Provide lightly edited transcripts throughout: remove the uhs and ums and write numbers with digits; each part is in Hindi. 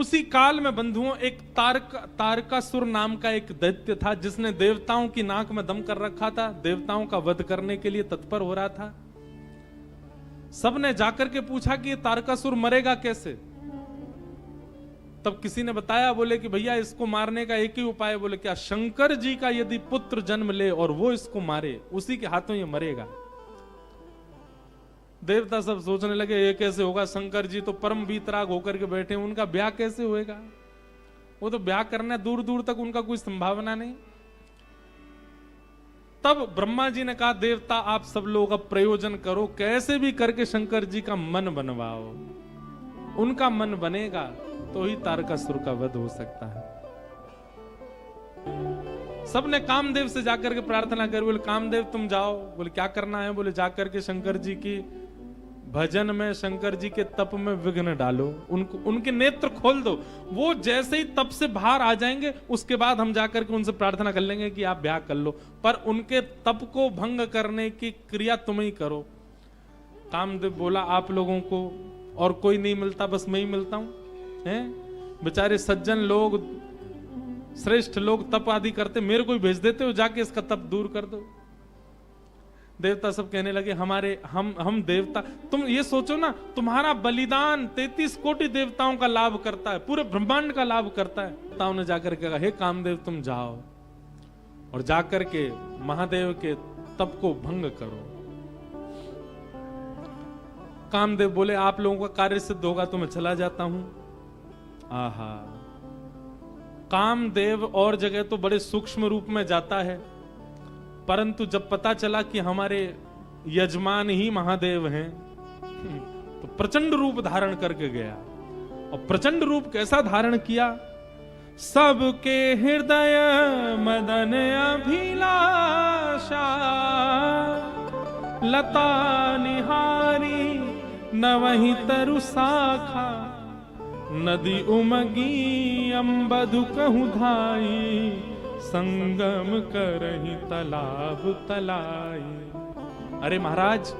उसी काल में बंधुओं एक तारकासुर नाम का एक दैत्य था, जिसने देवताओं की नाक में दम कर रखा था, देवताओं का वध करने के लिए तत्पर हो रहा था। सबने जाकर के पूछा कि ये तारकासुर मरेगा कैसे। तब किसी ने बताया, बोले कि भैया इसको मारने का एक ही उपाय है। बोले क्या? शंकर जी का यदि पुत्र जन्म ले और वो इसको मारे, उसी के हाथों ये मरेगा। देवता सब सोचने लगे ये कैसे होगा, शंकर जी तो परम वीतराग होकर के बैठे, उनका ब्याह कैसे होएगा? वो तो ब्याह करना दूर दूर तक उनका कोई संभावना नहीं। तब ब्रह्मा जी ने कहा, देवता आप सब लोग अब प्रयोजन करो, कैसे भी करके शंकर जी का मन बनवाओ। उनका मन बनेगा तो ही तारकासुर का वध हो सकता है। सबने कामदेव से जाकर के प्रार्थना कर। बोले कामदेव तुम जाओ। बोले क्या करना है? बोले जाकर के शंकर जी की भजन में, शंकर जी के तप में विघ्न डालो, उनको उनके नेत्र खोल दो। वो जैसे ही तप से बाहर आ जाएंगे, उसके बाद हम जाकर के उनसे प्रार्थना कर लेंगे कि आप ब्याह कर लो, पर उनके तप को भंग करने की क्रिया तुम ही करो। कामदेव बोला आप लोगों को और कोई नहीं मिलता, बस मैं ही मिलता हूं? हैं बेचारे सज्जन लोग, श्रेष्ठ लोग तप आदि करते, मेरे को ही भेज देते हो, जाके इसका तप दूर कर दो। देवता सब कहने लगे हम देवता, तुम ये सोचो ना, तुम्हारा बलिदान 33 कोटि देवताओं का लाभ करता है, पूरे ब्रह्मांड का लाभ करता है। देवताओं ने जाकर के कहा, हे कामदेव तुम जाओ और जाकर के महादेव के तप को भंग करो। कामदेव बोले आप लोगों का कार्य सिद्ध होगा तो मैं चला जाता हूं। आहा, कामदेव और जगह तो बड़े सूक्ष्म रूप में जाता है, परंतु जब पता चला कि हमारे यजमान ही महादेव हैं, तो प्रचंड रूप धारण करके गया। और प्रचंड रूप कैसा धारण किया? सबके हृदय मदन अभिलाषा, लता निहारी न वही तरु शाखा, नदी उमगी अम्बधु कहूं धाई, संगम करही तालाब तलाई। अरे महाराज,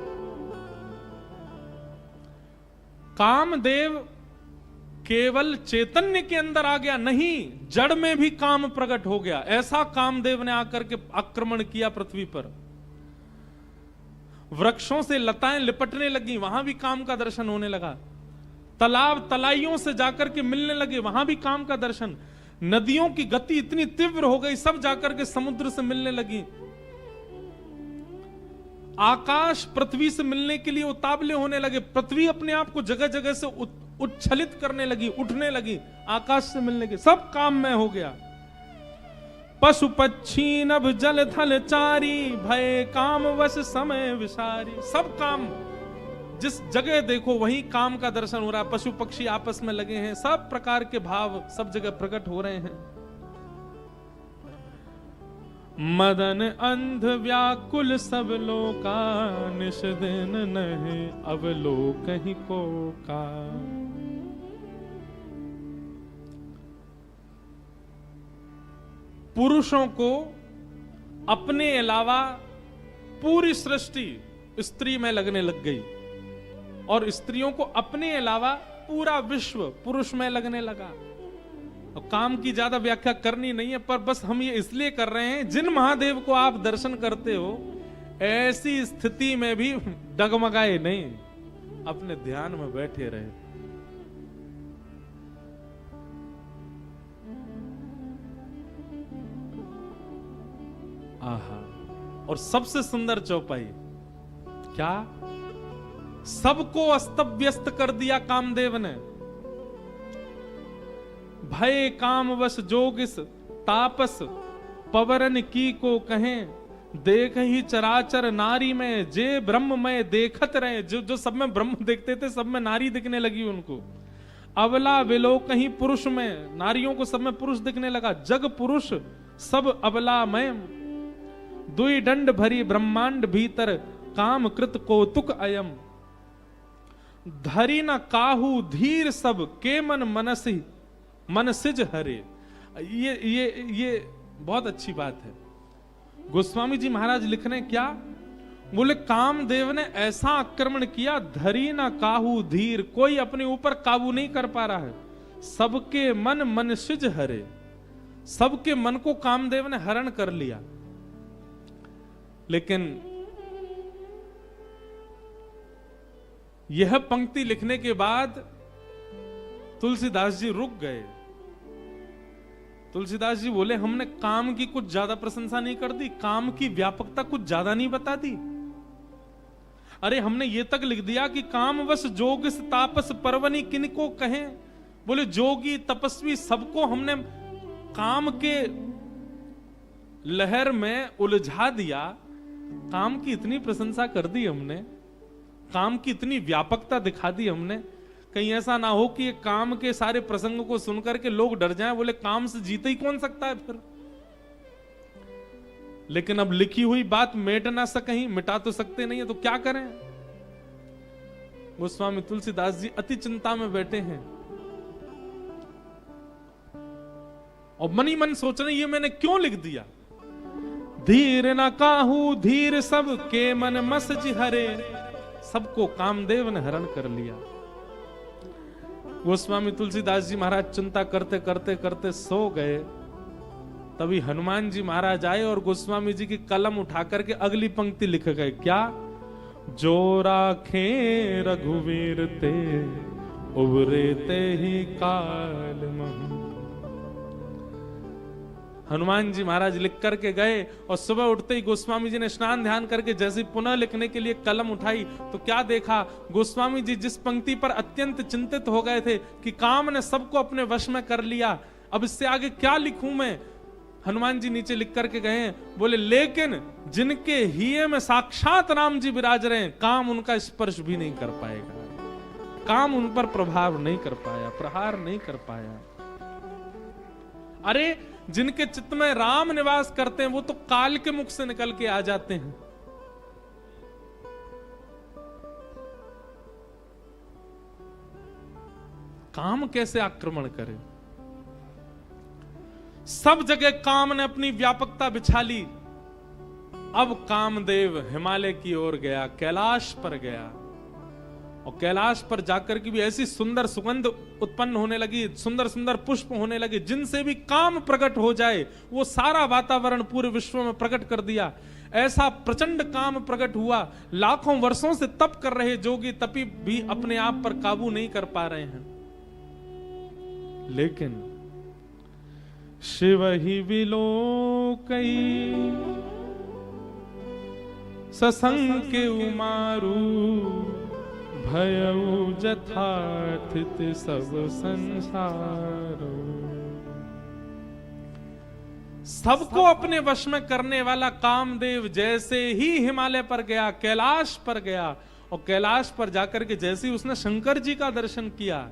कामदेव केवल चैतन्य के अंदर आ गया नहीं, जड़ में भी काम प्रकट हो गया। ऐसा कामदेव ने आकर के आक्रमण किया पृथ्वी पर। वृक्षों से लताएं लिपटने लगी, वहां भी काम का दर्शन होने लगा। तालाब तलाइयों से जाकर के मिलने लगे, वहां भी काम का दर्शन। नदियों की गति इतनी तीव्र हो गई, सब जाकर के समुद्र से मिलने लगी। आकाश पृथ्वी से मिलने के लिए उतावले होने लगे। पृथ्वी अपने आप को जगह जगह से उच्छलित करने लगी, उठने लगी, आकाश से मिलने के सब काम में हो गया। पशु पक्षी नभ जल थल चारी, भय काम वश समय विसारी। सब काम, जिस जगह देखो वहीं काम का दर्शन हो रहा है। पशु पक्षी आपस में लगे हैं, सब प्रकार के भाव सब जगह प्रकट हो रहे हैं। मदन अंध व्याकुल सब लोका, निश दिन नहीं अब लोक ही को का। पुरुषों को अपने अलावा पूरी सृष्टि स्त्री में लगने लग गई, और स्त्रियों को अपने अलावा पूरा विश्व पुरुष में लगने लगा। और काम की ज्यादा व्याख्या करनी नहीं है, पर बस हम ये इसलिए कर रहे हैं, जिन महादेव को आप दर्शन करते हो, ऐसी स्थिति में भी डगमगाए नहीं, अपने ध्यान में बैठे रहे। आहा, और सबसे सुंदर चौपाई क्या, सबको अस्त व्यस्त कर दिया कामदेव ने। भय कामवश जोगिस तापस, पवरन की को कहें, देख ही चराचर नारी में, जे ब्रह्म में देखत रहे। जो सब में ब्रह्म देखते थे, सब में नारी दिखने लगी उनको। अबला विलो कहीं पुरुष में, नारियों को सब में पुरुष दिखने लगा। जग पुरुष सब अबला में, दुई दंड भरी ब्रह्मांड भीतर, काम कृत कौतुक अयम। धरी न काहू धीर सब, के मन मनसी मनसिज हरे। ये बहुत अच्छी बात है। गोस्वामी जी महाराज लिख रहे हैं क्या, बोले कामदेव ने ऐसा आक्रमण किया, धरी न काहू धीर, कोई अपने ऊपर काबू नहीं कर पा रहा है। सबके मन मनसिज हरे, सबके मन को कामदेव ने हरण कर लिया। लेकिन यह पंक्ति लिखने के बाद तुलसीदास जी रुक गए। तुलसीदास जी बोले, हमने काम की कुछ ज्यादा प्रशंसा नहीं कर दी, काम की व्यापकता कुछ ज्यादा नहीं बता दी। अरे हमने ये तक लिख दिया कि कामवश जोगिस तापस परवनी किनको कहें। बोले जोगी तपस्वी सबको हमने काम के लहर में उलझा दिया। काम की इतनी प्रशंसा कर दी हमने, काम की इतनी व्यापकता दिखा दी हमने, कहीं ऐसा ना हो कि ये काम के सारे प्रसंगों को सुनकर के लोग डर जाएं, बोले काम से जीते ही कौन सकता है फिर। लेकिन अब लिखी हुई बात मिट ना सकें, मिटा तो सकते नहीं है, तो क्या करें। गोस्वामी तुलसीदास जी अति चिंता में बैठे हैं और मन ही मन सोच रहे, ये मैंने क्यों लिख दिया। धीर न काहू धीर सब के मन मसज हरे, सबको कामदेव ने हरण कर लिया। गोस्वामी तुलसीदास जी महाराज चिंता करते करते करते सो गए। तभी हनुमान जी महाराज आए और गोस्वामी जी की कलम उठा करके अगली पंक्ति लिख गए। क्या? जो राखे रघुवीर ते उबरे ते ही काल महु। हनुमान जी महाराज लिख करके गए और सुबह उठते ही गोस्वामी जी ने स्नान ध्यान करके जैसे पुनः लिखने के लिए कलम उठाई तो क्या देखा, गोस्वामी जी जिस पंक्ति पर अत्यंत चिंतित हो गए थे कि काम ने सबको अपने वश में कर लिया, अब इससे आगे क्या लिखूं मैं। हनुमान जी नीचे लिख करके गए, बोले लेकिन जिनके हिये में साक्षात राम जी विराज रहे हैं, काम उनका स्पर्श भी नहीं कर पाएगा, काम उन पर प्रभाव नहीं कर पाया, प्रहार नहीं कर पाया। अरे जिनके चित्त में राम निवास करते हैं वो तो काल के मुख से निकल के आ जाते हैं। काम कैसे आक्रमण करे। सब जगह काम ने अपनी व्यापकता बिछा ली। अब कामदेव हिमालय की ओर गया, कैलाश पर गया और कैलाश पर जाकर के भी ऐसी सुंदर सुगंध उत्पन्न होने लगी, सुंदर सुंदर पुष्प होने लगे, जिनसे भी काम प्रकट हो जाए वो सारा वातावरण पूरे विश्व में प्रकट कर दिया। ऐसा प्रचंड काम प्रकट हुआ, लाखों वर्षों से तप कर रहे जोगी तपी भी अपने आप पर काबू नहीं कर पा रहे हैं। लेकिन शिव ही विलोकई ससंग के उमारू, भयउ जथार्थित सब संसार। सबको अपने वश में करने वाला कामदेव जैसे ही हिमालय पर गया, कैलाश पर गया और कैलाश पर जाकर के जैसे ही उसने शंकर जी का दर्शन किया,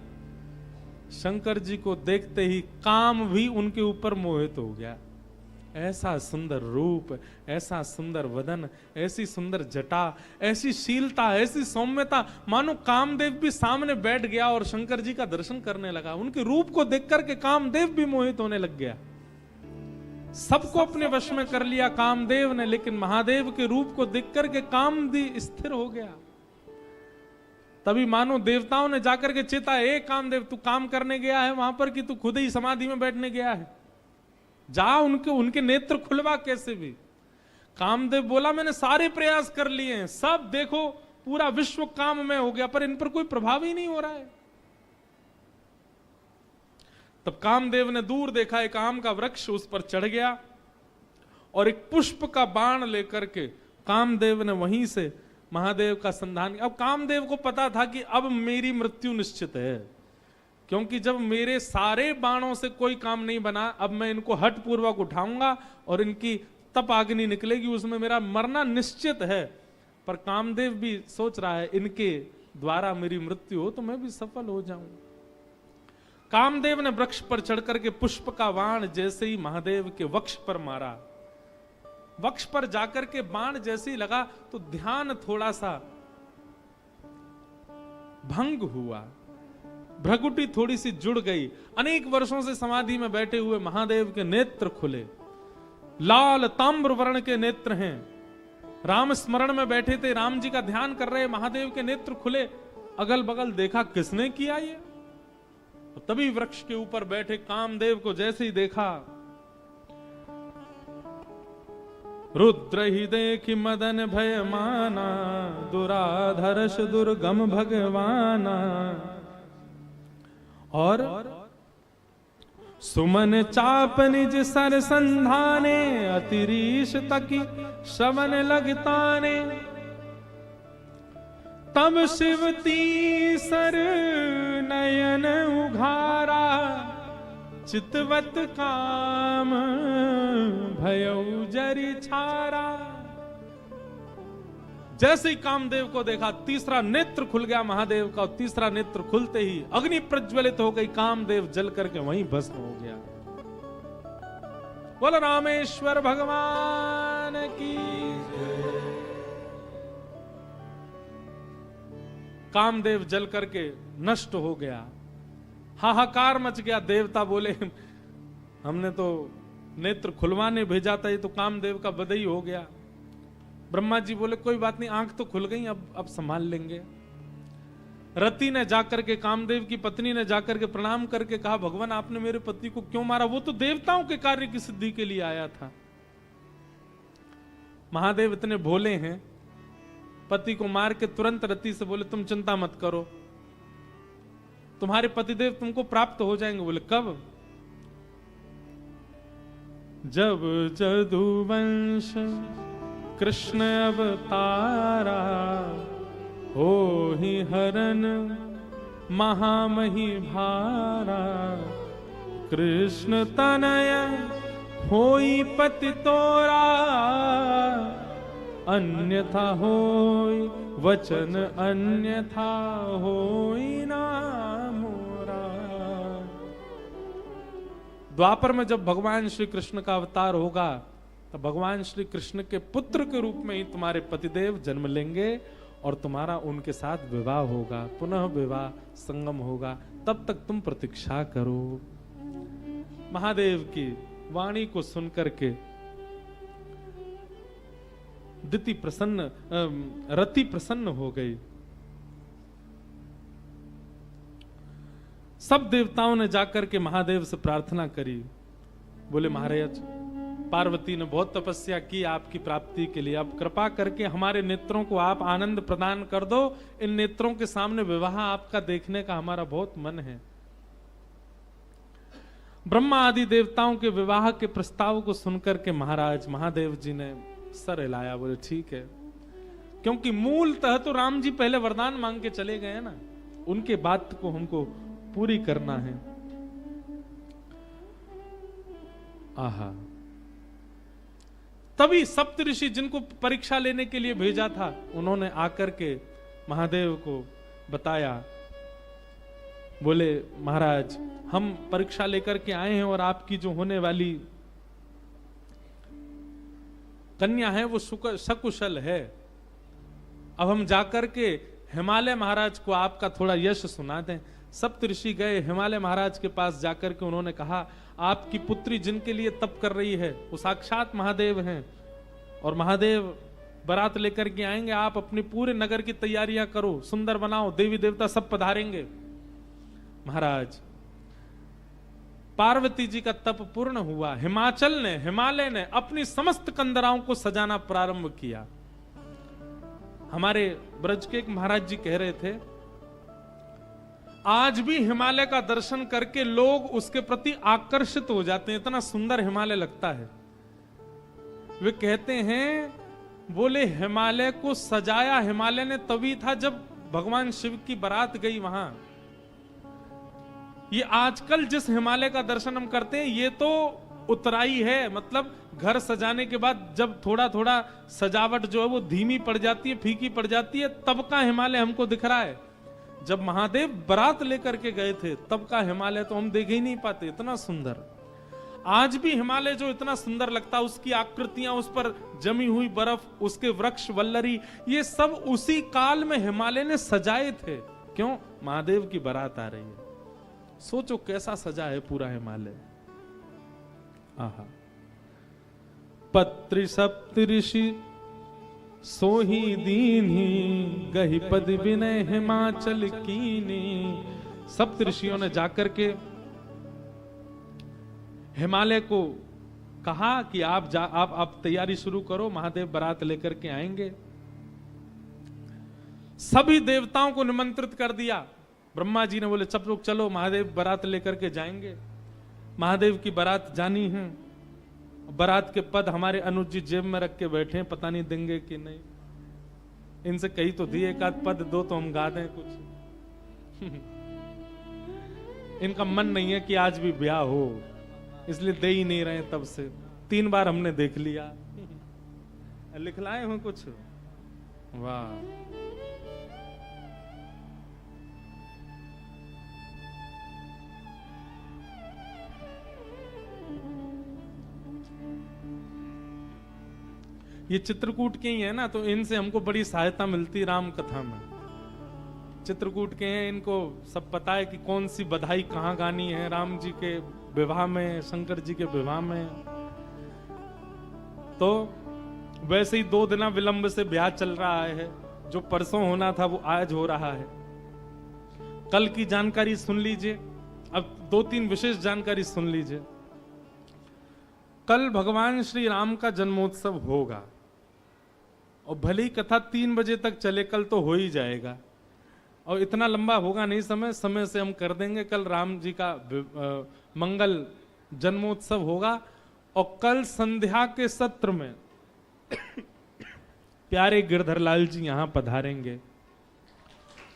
शंकर जी को देखते ही काम भी उनके ऊपर मोहित हो गया। ऐसा सुंदर रूप, ऐसा सुंदर वदन, ऐसी सुंदर जटा, ऐसी शीलता, ऐसी सौम्यता, मानो कामदेव भी सामने बैठ गया और शंकर जी का दर्शन करने लगा। उनके रूप को देख करके कामदेव भी मोहित होने लग गया। सबको अपने वश में कर लिया कामदेव ने, लेकिन महादेव के रूप को देख करके कामदेव स्थिर हो गया। तभी मानो देवताओं ने जाकर के चेता, ए कामदेव तू काम करने गया है वहां पर कि तू खुद ही समाधि में बैठने गया है, जा उनके नेत्र खुलवा कैसे भी। कामदेव बोला मैंने सारे प्रयास कर लिए हैं, सब देखो पूरा विश्व काम में हो गया, पर इन पर कोई प्रभाव ही नहीं हो रहा है। तब कामदेव ने दूर देखा एक आम का वृक्ष, उस पर चढ़ गया और एक पुष्प का बाण लेकर के कामदेव ने वहीं से महादेव का संधान किया। अब कामदेव को पता था कि अब मेरी मृत्यु निश्चित है, क्योंकि जब मेरे सारे बाणों से कोई काम नहीं बना, अब मैं इनको हठ पूर्वक उठाऊंगा और इनकी तप अग्नि निकलेगी, उसमें मेरा मरना निश्चित है। पर कामदेव भी सोच रहा है इनके द्वारा मेरी मृत्यु हो तो मैं भी सफल हो जाऊं। कामदेव ने वृक्ष पर चढ़कर के पुष्प का बाण जैसे ही महादेव के वक्ष पर मारा, वक्ष पर जाकर के बाण जैसे ही लगा तो ध्यान थोड़ा सा भंग हुआ, भ्रगुटी थोड़ी सी जुड़ गई। अनेक वर्षों से समाधि में बैठे हुए महादेव के नेत्र खुले, लाल ताम्र वर्ण के नेत्र हैं। राम स्मरण में बैठे थे, राम जी का ध्यान कर रहे, महादेव के नेत्र खुले। अगल बगल देखा, किसने किया ये? तभी वृक्ष के ऊपर बैठे कामदेव को जैसे ही देखा, रुद्र ही देखी मदन भय माना, दुराधर्ष दुर्गम भगवाना। और सुमन चाप निज सर संधाने, अतिरीश तकी श्रवण लगताने। तब शिव तीसर नयन उघारा, चितवत काम भयउ जरि छारा। जैसे ही कामदेव को देखा, तीसरा नेत्र खुल गया महादेव का, और तीसरा नेत्र खुलते ही अग्नि प्रज्वलित हो गई, कामदेव जल करके वहीं भस्म हो गया। बोलो रामेश्वर भगवान की। कामदेव जल करके नष्ट हो गया, हाहाकार मच गया। देवता बोले हमने तो नेत्र खुलवाने भेजा था, ये तो कामदेव का बदई हो गया। ब्रह्मा जी बोले कोई बात नहीं, आंख तो खुल गई, अब संभाल लेंगे। रति ने जाकर के, कामदेव की पत्नी ने जाकर के प्रणाम करके कहा, भगवान आपने मेरे पति को क्यों मारा? वो तो देवताओं के कार्य की सिद्धि के लिए आया था। महादेव इतने भोले हैं, पति को मार के तुरंत रति से बोले तुम चिंता मत करो, तुम्हारे पतिदेव तुमको प्राप्त हो जाएंगे। बोले कब? जब जदुवंश कृष्ण अवतारा, हो ही हरन महामही भारा। कृष्ण तनय होई पति तोरा, अन्यथा होई वचन अन्यथा होई ना मोरा। द्वापर में जब भगवान श्री कृष्ण का अवतार होगा, तो भगवान श्री कृष्ण के पुत्र के रूप में ही तुम्हारे पतिदेव जन्म लेंगे और तुम्हारा उनके साथ विवाह होगा, पुनः विवाह संगम होगा। तब तक तुम प्रतीक्षा करो। महादेव की वाणी को सुनकर के दिति प्रसन्न, रति प्रसन्न हो गई। सब देवताओं ने जाकर के महादेव से प्रार्थना करी। बोले महाराज, पार्वती ने बहुत तपस्या की आपकी प्राप्ति के लिए, अब कृपा करके हमारे नेत्रों को आप आनंद प्रदान कर दो। इन नेत्रों के सामने विवाह आपका देखने का हमारा बहुत मन है। ब्रह्मा आदि देवताओं के विवाह के प्रस्ताव को सुनकर के महाराज महादेव जी ने सर हिलाया। बोले ठीक है, क्योंकि मूलतः तो राम जी पहले वरदान मांग के चले गए ना, उनके बात को हमको पूरी करना है। आहा, तभी सप्तऋषि जिनको परीक्षा लेने के लिए भेजा था, उन्होंने आकर के महादेव को बताया। बोले महाराज, हम परीक्षा लेकर के आए हैं और आपकी जो होने वाली कन्या है वो सकुशल है। अब हम जाकर के हिमालय महाराज को आपका थोड़ा यश सुना दें। सप्तऋषि गए हिमालय महाराज के पास, जाकर के उन्होंने कहा आपकी पुत्री जिनके लिए तप कर रही है वो साक्षात महादेव हैं, और महादेव बारात लेकर के आएंगे। आप अपने पूरे नगर की तैयारियां करो, सुंदर बनाओ, देवी देवता सब पधारेंगे। महाराज, पार्वती जी का तप पूर्ण हुआ। हिमालय ने अपनी समस्त कंदराओं को सजाना प्रारंभ किया। हमारे ब्रज के एक महाराज जी कह रहे थे, आज भी हिमालय का दर्शन करके लोग उसके प्रति आकर्षित हो जाते हैं, इतना सुंदर हिमालय लगता है। वे कहते हैं, बोले हिमालय को सजाया हिमालय ने तभी था जब भगवान शिव की बारात गई वहां। ये आजकल जिस हिमालय का दर्शन हम करते हैं ये तो उतराई है, मतलब घर सजाने के बाद जब थोड़ा थोड़ा सजावट जो है वो धीमी पड़ जाती है, फीकी पड़ जाती है, तब का हिमालय हमको दिख रहा है। जब महादेव बारात लेकर के गए थे तब का हिमालय तो हम देख ही नहीं पाते, इतना सुंदर। आज भी हिमालय जो इतना सुंदर लगता है, उसकी आकृतियां, उस पर जमी हुई बर्फ, उसके वृक्ष वल्लरी, ये सब उसी काल में हिमालय ने सजाए थे। क्यों? महादेव की बारात आ रही है। सोचो कैसा सजा है पूरा हिमालय। आहा, पत्रि सप्तऋषि सोही दीन्ही, गही पद विनय हिमाचल कीनी। सप्त ऋषियों ने जाकर के हिमालय को कहा कि आप तैयारी शुरू करो, महादेव बारात लेकर के आएंगे। सभी देवताओं को निमंत्रित कर दिया। ब्रह्मा जी ने बोले सब लोग चलो, महादेव बारात लेकर के जाएंगे। महादेव की बारात जानी है। बारात के पद हमारे अनुज जी जेब में रख के बैठे हैं, पता नहीं देंगे कि नहीं। इनसे कही तो दिए एक आध पद दो तो हम गा दें कुछ। इनका मन नहीं है कि आज भी ब्याह हो, इसलिए दे ही नहीं रहे। तब से 3 बार हमने देख लिया। लिखलाए हो कुछ? वाह, ये चित्रकूट के ही है ना, तो इनसे हमको बड़ी सहायता मिलती राम कथा में। चित्रकूट के हैं, इनको सब पता है कि कौन सी बधाई कहाँ गानी है, राम जी के विवाह में, शंकर जी के विवाह में। तो वैसे ही 2 दिन विलंब से ब्याह चल रहा है। जो परसों होना था वो आज हो रहा है। कल की जानकारी सुन लीजिए। अब 2-3 विशेष जानकारी सुन लीजिए। कल भगवान श्री राम का जन्मोत्सव होगा और भले ही कथा 3 बजे तक चले, कल तो हो ही जाएगा। और इतना लंबा होगा नहीं समय से हम कर देंगे। कल राम जी का मंगल जन्मोत्सव होगा और कल संध्या के सत्र में प्यारे गिरधर लाल जी यहां पधारेंगे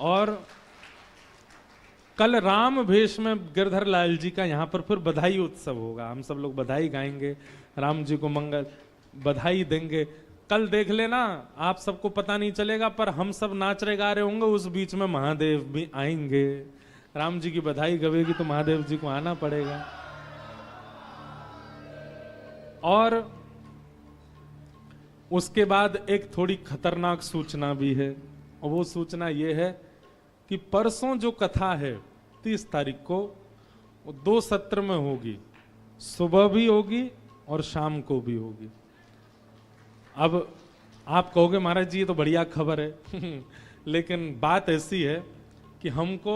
और कल राम भेष में गिरधर लाल जी का यहां पर फिर बधाई उत्सव होगा। हम सब लोग बधाई गाएंगे, राम जी को मंगल बधाई देंगे। कल देख लेना, आप सबको पता नहीं चलेगा पर हम सब नाच रहे गा रहे होंगे, उस बीच में महादेव भी आएंगे। राम जी की बधाई गवेगी तो महादेव जी को आना पड़ेगा। और उसके बाद एक थोड़ी खतरनाक सूचना भी है, और वो सूचना ये है कि परसों जो कथा है 30 तारीख को, वो 2 सत्र में होगी। सुबह भी होगी और शाम को भी होगी। अब आप कहोगे महाराज जी ये तो बढ़िया खबर है लेकिन बात ऐसी है कि हमको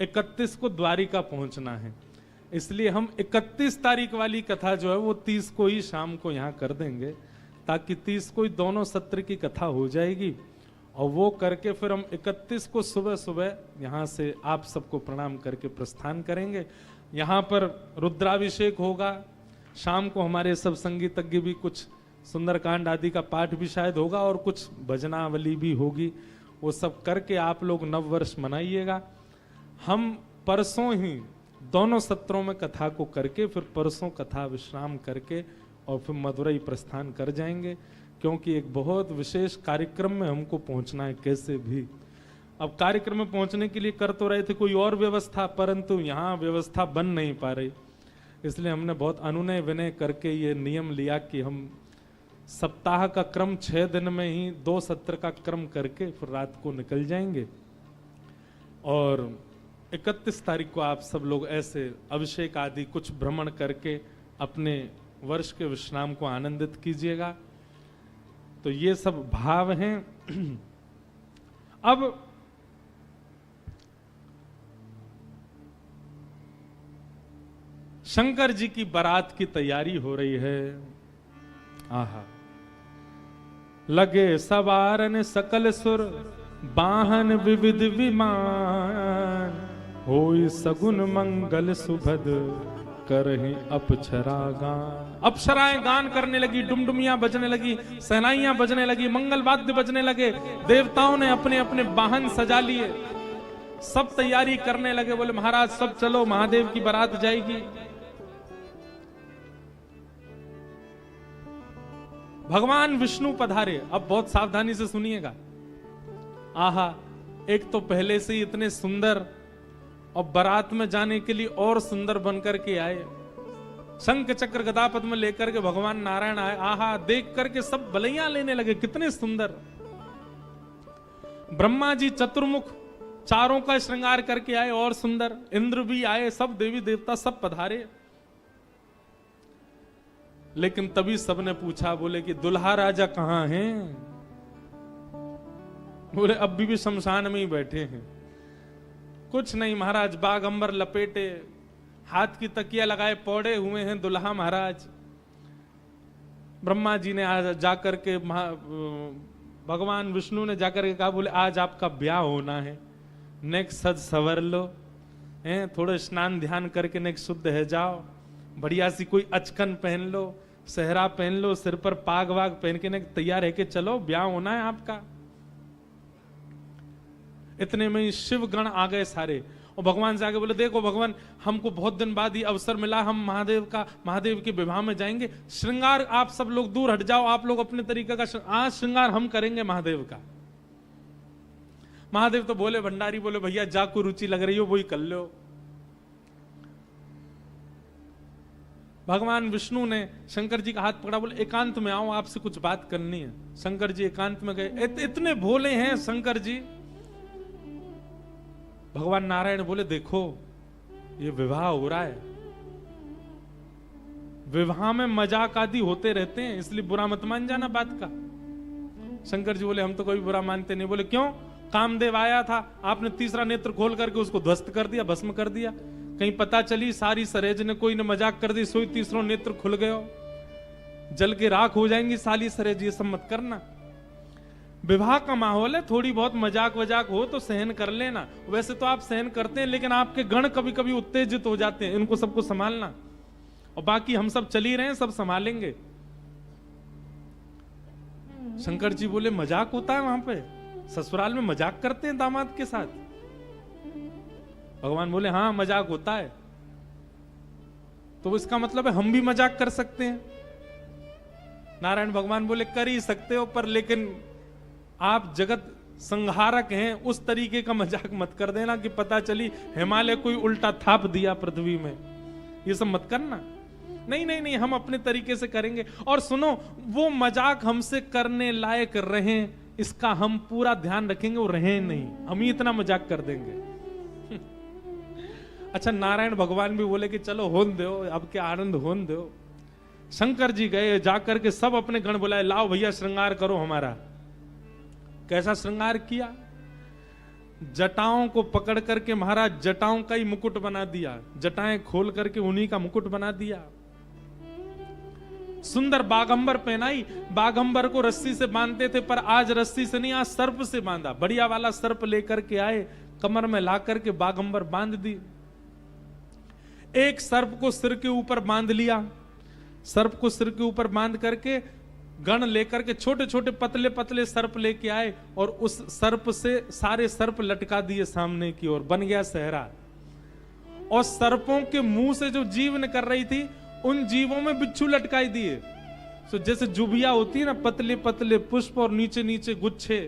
31 को द्वारिका पहुंचना है, इसलिए हम 31 तारीख वाली कथा जो है वो 30 को ही शाम को यहां कर देंगे, ताकि 30 को ही दोनों सत्र की कथा हो जाएगी। और वो करके फिर हम 31 को सुबह सुबह यहाँ से आप सबको प्रणाम करके प्रस्थान करेंगे। यहाँ पर रुद्राभिषेक होगा, शाम को हमारे सब संगीतज्ञ भी कुछ सुंदरकांड आदि का पाठ भी शायद होगा और कुछ भजनावली भी होगी। वो सब करके आप लोग नव वर्ष मनाइएगा। हम परसों ही दोनों सत्रों में कथा को करके फिर परसों कथा विश्राम करके और फिर मदुरई प्रस्थान कर जाएंगे, क्योंकि एक बहुत विशेष कार्यक्रम में हमको पहुंचना है कैसे भी। अब कार्यक्रम में पहुंचने के लिए कर तो रहे थे कोई और व्यवस्था, परंतु यहाँ व्यवस्था बन नहीं पा रही, इसलिए हमने बहुत अनुनय विनय करके ये नियम लिया कि हम सप्ताह का क्रम 6 दिन में ही 2 सत्र का क्रम करके फिर रात को निकल जाएंगे। और 31 तारीख को आप सब लोग ऐसे अभिषेक आदि कुछ भ्रमण करके अपने वर्ष के विश्राम को आनंदित कीजिएगा। तो ये सब भाव हैं। अब शंकर जी की बारात की तैयारी हो रही है। आहा, लगे सवारन सकल सुर, बाहन विविध विमान, होई सगुन मंगल सुभद, करहि अप्सरा गान। अप्सराएं गान करने लगी, डुमडुमियां बजने लगी, सहनाइयां बजने लगी, मंगल वाद्य बजने लगे। देवताओं ने अपने अपने वाहन सजा लिए, सब तैयारी करने लगे। बोले महाराज सब चलो, महादेव की बारात जाएगी। भगवान विष्णु पधारे। अब बहुत सावधानी से सुनिएगा। आहा, एक तो पहले से ही इतने सुंदर और बारात में जाने के लिए और सुंदर बनकर के आए, शंख चक्र गदा पद्म लेकर के भगवान नारायण आए। आहा, देख करके सब बलैया लेने लगे, कितने सुंदर। ब्रह्मा जी चतुर्मुख चारों का श्रृंगार करके आए और सुंदर। इंद्र भी आए, सब देवी देवता सब पधारे। लेकिन तभी सबने पूछा, बोले कि दुल्हा राजा कहां हैं? बोले अब भी शमशान में ही बैठे हैं। कुछ नहीं महाराज, बागंबर लपेटे, हाथ की तकिया लगाए पौड़े हुए हैं दुल्हा महाराज। ब्रह्मा जी ने आज जाकर के भगवान विष्णु ने जाकर के कहा, बोले आज आपका ब्याह होना है, नेक सज सवर लो, हैं थोड़े स्नान ध्यान करके नेक शुद्ध है जाओ, बढ़िया सी कोई अचकन पहन लो, सेहरा पहन लो, सिर पर पाग वाग पहन के नेक तैयार है के चलो, ब्याह होना है आपका। इतने में ही शिव गण आ गए सारे, और भगवान से आगे बोले, देखो भगवान हमको बहुत दिन बाद ये अवसर मिला, हम महादेव के विवाह में जाएंगे, श्रृंगार आप सब लोग दूर हट जाओ, आप लोग अपने तरीके का आज श्रृंगार हम करेंगे महादेव का। महादेव तो बोले, भंडारी बोले, भैया जा को रुचि लग रही हो वही कर लो। भगवान विष्णु ने शंकर जी का हाथ पकड़ा, बोले एकांत में आओ, आपसे कुछ बात करनी है। शंकर जी एकांत में गए, इतने भोले हैं शंकर जी। भगवान नारायण बोले, देखो ये विवाह हो रहा है, विवाह में मजाक आदि होते रहते हैं, इसलिए बुरा मत मान जाना बात का। शंकर जी बोले, हम तो कोई बुरा मानते नहीं। बोले क्यों? कामदेव आया था, आपने तीसरा नेत्र खोल करके उसको ध्वस्त कर दिया, भस्म कर दिया। कहीं पता चली सारी सरेज ने कोई ने मजाक कर दी, सोई तीसरा नेत्र खुल गयो, जल के राख हो जाएंगी साली सरेज, ये सब मत करना। विवाह का माहौल है, थोड़ी बहुत मजाक वजाक हो तो सहन कर लेना। वैसे तो आप सहन करते हैं, लेकिन आपके गण कभी कभी उत्तेजित हो जाते हैं, इनको सबको संभालना। और बाकी हम सब चल ही रहे हैं, सब संभालेंगे। शंकर जी बोले, मजाक होता है वहां पे? ससुराल में मजाक करते हैं दामाद के साथ? भगवान बोले, हाँ मजाक होता है। तो इसका मतलब है हम भी मजाक कर सकते हैं? नारायण भगवान बोले, कर ही सकते हो, पर लेकिन आप जगत संहारक हैं, उस तरीके का मजाक मत कर देना कि पता चली हिमालय कोई उल्टा थाप दिया पृथ्वी में, ये सब मत करना। नहीं नहीं नहीं, हम अपने तरीके से करेंगे। और सुनो, वो मजाक हमसे करने लायक रहे, इसका हम पूरा ध्यान रखेंगे, वो रहे नहीं, हम ही इतना मजाक कर देंगे। अच्छा, नारायण भगवान भी बोले कि चलो होन दो, अब के आनंद होन दो। शंकर जी गए, जाकर के सब अपने गण बुलाए, लाओ भैया श्रृंगार करो हमारा। कैसा श्रृंगार किया? जटाओं को पकड़ करके महाराज जटाओं का ही मुकुट बना दिया, जटाएं खोल करके उन्हीं का मुकुट बना दिया। सुंदर बागंबर पहनाई, बागंबर को रस्सी से बांधते थे, पर आज रस्सी से नहीं, आज सर्प से बांधा, बढ़िया वाला सर्प लेकर के आए, कमर में ला करके बागंबर बांध दी। एक सर्प को सिर के ऊपर बांध लिया, सर्प को सिर के ऊपर बांध करके गण लेकर के छोटे छोटे पतले पतले सर्प लेके आए, और उस सर्प से सारे सर्प लटका दिए सामने की ओर, बन गया सहरा। और सर्पों के मुंह से जो जीवन कर रही थी, उन जीवों में बिच्छू लटकाई दिए। तो जैसे जुबिया होती है ना, पतले पतले पुष्प और नीचे नीचे गुच्छे,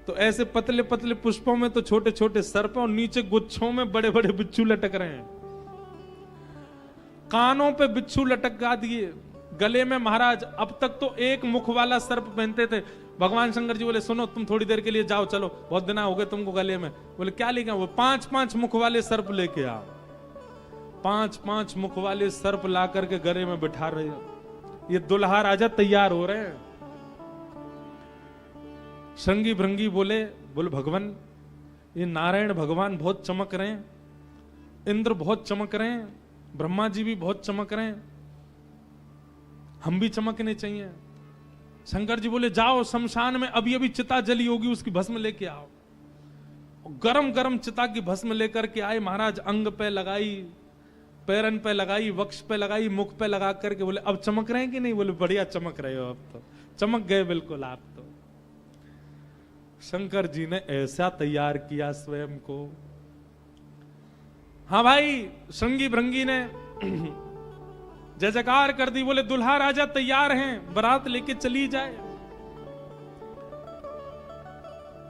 तो ऐसे पतले पतले पुष्पों में तो छोटे छोटे सर्प, और नीचे गुच्छों में बड़े बड़े बिच्छू लटक रहे हैं। कानों पे बिच्छू लटका दिए, गले में महाराज अब तक तो एक मुख वाला सर्प पहनते थे। भगवान शंकर जी बोले, सुनो तुम थोड़ी देर के लिए जाओ, चलो बहुत दिन हो गए तुमको गले में। बोले क्या लेके आओ? वो 5-5 मुख वाले सर्प लेके आओ। 5-5 मुख वाले सर्प ला करके गले में बिठा रहे हो। ये दुल्हा राजा तैयार हो रहे हैं। श्रृंगी भृंगी बोले भगवान, ये नारायण भगवान बहुत चमक रहे हैं, इंद्र बहुत चमक रहे हैं, ब्रह्मा जी भी बहुत चमक रहे हैं, हम भी चमकने चाहिए। शंकर जी बोले, जाओ शमशान में अभी अभी चिता जली होगी, उसकी भस्म लेके आओ। गरम गरम चिता की भस्म लेकर के आए महाराज, अंग पे लगाई, पैरन पे लगाई, वक्ष पे लगाई, मुख पे लगा करके बोले, अब चमक रहे हैं कि नहीं? बोले बढ़िया चमक रहे हो, अब तो चमक गए बिल्कुल आप तो। शंकर जी ने ऐसा तैयार किया स्वयं को। हाँ भाई, श्रृंगी भृंगी ने जय जयकार कर दी, बोले दुल्हा राजा तैयार हैं, बारात लेके चली जाए।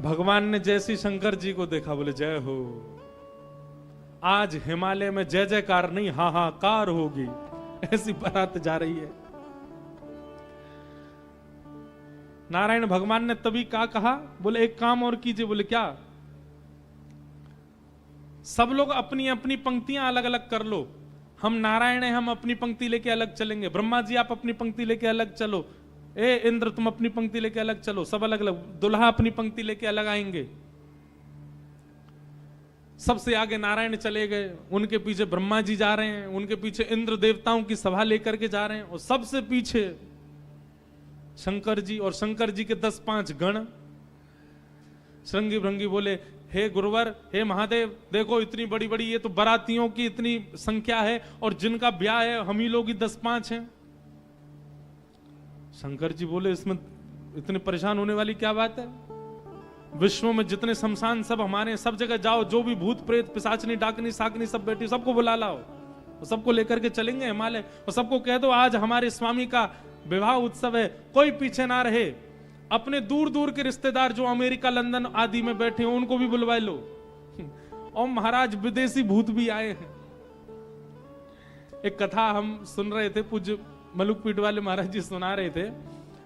भगवान ने जैसी शंकर जी को देखा, बोले जय हो, आज हिमालय में जय जयकार नहीं हाहाकार होगी, ऐसी बारात जा रही है। नारायण भगवान ने तभी क्या कहा? बोले एक काम और कीजिए। बोले क्या? सब लोग अपनी अपनी पंक्तियां अलग अलग कर लो, हम नारायण हैं, हम अपनी पंक्ति लेके अलग चलेंगे। ब्रह्मा जी आप अपनी पंक्ति लेके अलग चलो, ए इंद्र तुम अपनी पंक्ति लेके अलग चलो, सब अलग अलग। दुल्हा अपनी पंक्ति लेके अलग आएंगे। सबसे आगे नारायण चले गए, उनके पीछे ब्रह्मा जी जा रहे हैं, उनके पीछे इंद्र देवताओं की सभा लेकर के जा रहे हैं, और सबसे पीछे शंकर जी, और शंकर जी के 10-5 गण। श्रृंगी भृंगी बोले, हे गुरुवर, हे महादेव, देखो इतनी बड़ी बड़ी ये तो बारातियों की इतनी संख्या है, और जिनका ब्याह है हम ही लोग ही 10-5 हैं। शंकर जी बोले, इसमें इतने परेशान होने वाली क्या बात है? विश्व में जितने शमशान सब हमारे, सब जगह जाओ, जो भी भूत प्रेत पिशाचनी डाकनी साकनी सब बैठी, सबको बुला लाओ, सबको लेकर के चलेंगे हिमालय, और सबको कह दो आज हमारे स्वामी का विवाह उत्सव है, कोई पीछे ना रहे। अपने दूर दूर के रिश्तेदार जो अमेरिका लंदन आदि में बैठे हैं उनको भी बुलवा लो, और महाराज विदेशी भूत भी आए हैं। एक कथा हम सुन रहे थे, पूज्य मलुकपीठ वाले महाराज जी सुना रहे थे,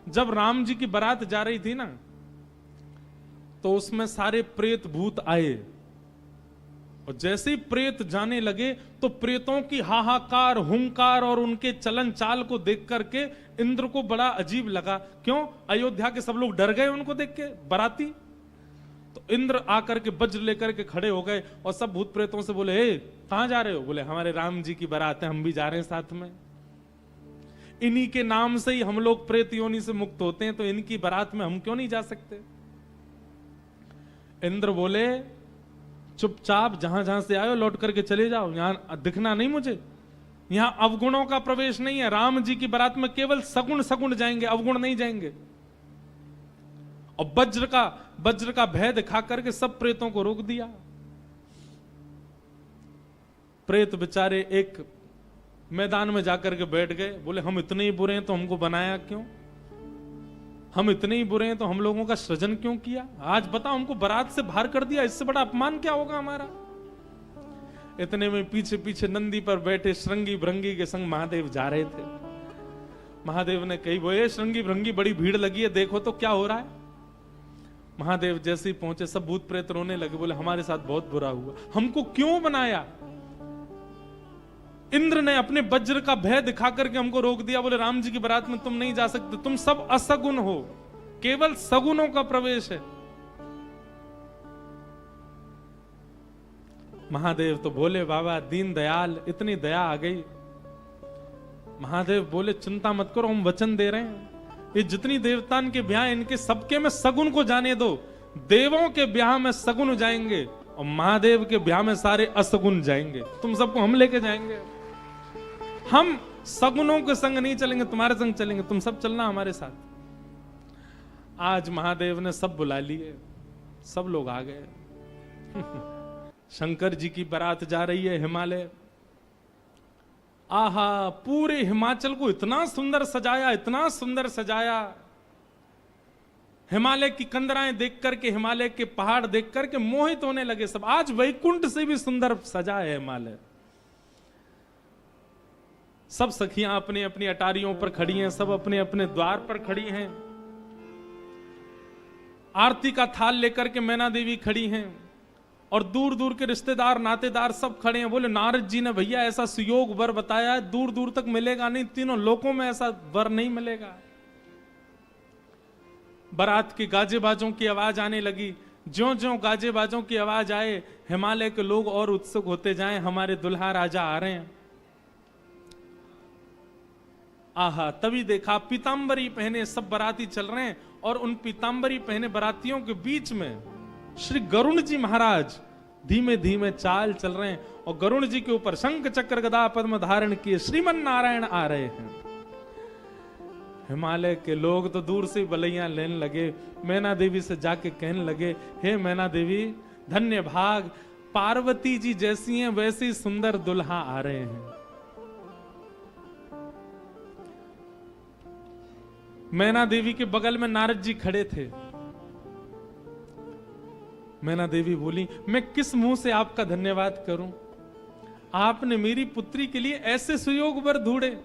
जब राम जी की बारात जा रही थी ना, तो उसमें सारे प्रेत भूत आए, और जैसे ही प्रेत जाने लगे तो प्रेतों की हाहाकार, हुंकार और उनके चलन चाल को देख करके इंद्र को बड़ा अजीब लगा। क्यों? अयोध्या के सब लोग डर गए उनको देख के, बाराती। तो इंद्र आकर के वज्र लेकर के खड़े हो गए, और सब भूत प्रेतों से बोले, हे कहां जा रहे हो? बोले हमारे राम जी की बारात है, हम भी जा रहे हैं साथ में। इन्हीं के नाम से ही हम लोग प्रेत योनि से मुक्त होते हैं, तो इनकी बारात में हम क्यों नहीं जा सकते? इंद्र बोले, चुपचाप जहां जहां से आयो लौट करके चले जाओ, यहां दिखना नहीं मुझे, यहां अवगुणों का प्रवेश नहीं है। राम जी की बारात में केवल सगुण सगुण जाएंगे, अवगुण नहीं जाएंगे। और वज्र का भय दिखा करके सब प्रेतों को रोक दिया। प्रेत बेचारे एक मैदान में जाकर के बैठ गए, बोले हम इतने ही बुरे हैं तो हमको बनाया क्यों? हम इतने ही बुरे हैं तो हम लोगों का सृजन क्यों किया? आज बताओ, हमको बारात से बाहर कर दिया, इससे बड़ा अपमान क्या होगा हमारा? इतने में पीछे पीछे नंदी पर बैठे श्रृंगी भृंगी के संग महादेव जा रहे थे। महादेव ने कही, बोले श्रृंगी भृंगी बड़ी भीड़ लगी है, देखो तो क्या हो रहा है। महादेव जैसे ही पहुंचे सब भूत प्रेत रोने लगे, बोले हमारे साथ बहुत बुरा हुआ, हमको क्यों बनाया? इंद्र ने अपने वज्र का भय दिखा करके हमको रोक दिया, बोले राम जी की बारात में तुम नहीं जा सकते, तुम सब असगुन हो, केवल सगुनों का प्रवेश है। महादेव तो बोले, बाबा दीन दयाल, इतनी दया आ गई। महादेव बोले, चिंता मत करो, हम वचन दे रहे हैं, ये जितनी देवतान के ब्याह इनके सबके में सगुन को जाने दो। देवों के ब्याह में सगुन जाएंगे और महादेव के ब्याह में सारे असगुन जाएंगे, तुम सबको हम लेके जाएंगे। हम सगुनों के संग नहीं चलेंगे, तुम्हारे संग चलेंगे, तुम सब चलना हमारे साथ। आज महादेव ने सब बुला लिए, सब लोग आ गए। शंकर जी की बारात जा रही है हिमालय। आहा, पूरे हिमाचल को इतना सुंदर सजाया, इतना सुंदर सजाया। हिमालय की कंदराएं देख करके, हिमालय के पहाड़ देख करके मोहित होने लगे सब। आज वैकुंठ से भी सुंदर सजा है हिमालय। सब सखियां अपनी अपनी अटारियों पर खड़ी हैं, सब अपने अपने द्वार पर खड़ी हैं। आरती का थाल लेकर के मैना देवी खड़ी हैं, और दूर दूर के रिश्तेदार नातेदार सब खड़े हैं। बोले नारद जी ने भैया ऐसा सुयोग वर बताया है, दूर दूर तक मिलेगा नहीं, तीनों लोकों में ऐसा वर नहीं मिलेगा। बारात की गाजे बाजों की आवाज आने लगी। ज्यों ज्यों गाजे बाजों की आवाज आए, हिमालय के लोग और उत्सुक होते जाएं, हमारे दुल्हा राजा आ रहे हैं। आहा, तभी देखा पीतांबरी पहने सब बाराती चल रहे हैं, और उन पीतांबरी पहने बारातियों के बीच में श्री गरुण जी महाराज धीमे धीमे चाल चल रहे हैं, और गरुण जी के ऊपर शंख चक्र गदा पद्म धारण किए श्रीमन नारायण आ रहे हैं। हिमालय के लोग तो दूर से बलैया लेने लगे। मैना देवी से जाके कहने लगे, हे मैना देवी, धन्य भाग, पार्वती जी जैसी हैं वैसी सुंदर दुल्हा आ रहे हैं। मैना देवी के बगल में नारद जी खड़े थे। मैना देवी बोली, मैं किस मुंह से आपका धन्यवाद करूं? आपने मेरी पुत्री के लिए ऐसे सुयोग वर ढूंढे।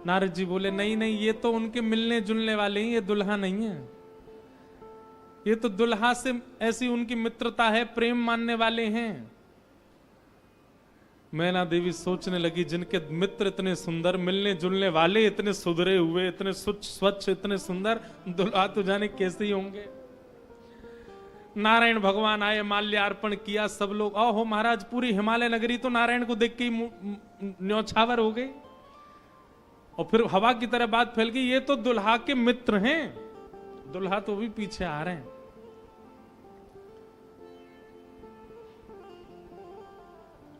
नारद जी बोले, नहीं नहीं, ये तो उनके मिलने जुलने वाले हैं, ये दुल्हा नहीं है। ये तो दुल्हा से ऐसी उनकी मित्रता है, प्रेम मानने वाले हैं। मैना देवी सोचने लगी, जिनके मित्र इतने सुंदर, मिलने जुलने वाले इतने सुधरे हुए, इतने स्वच्छ, इतने सुंदर, दुल्हा तो जाने कैसे ही होंगे। नारायण भगवान आए, माल्यार्पण किया, सब लोग ओहो महाराज, पूरी हिमालय नगरी तो नारायण को देख के ही न्यौछावर हो गई। और फिर हवा की तरह बात फैल गई, ये तो दुल्हा के मित्र हैं। दुल्हा तो भी पीछे आ रहे हैं।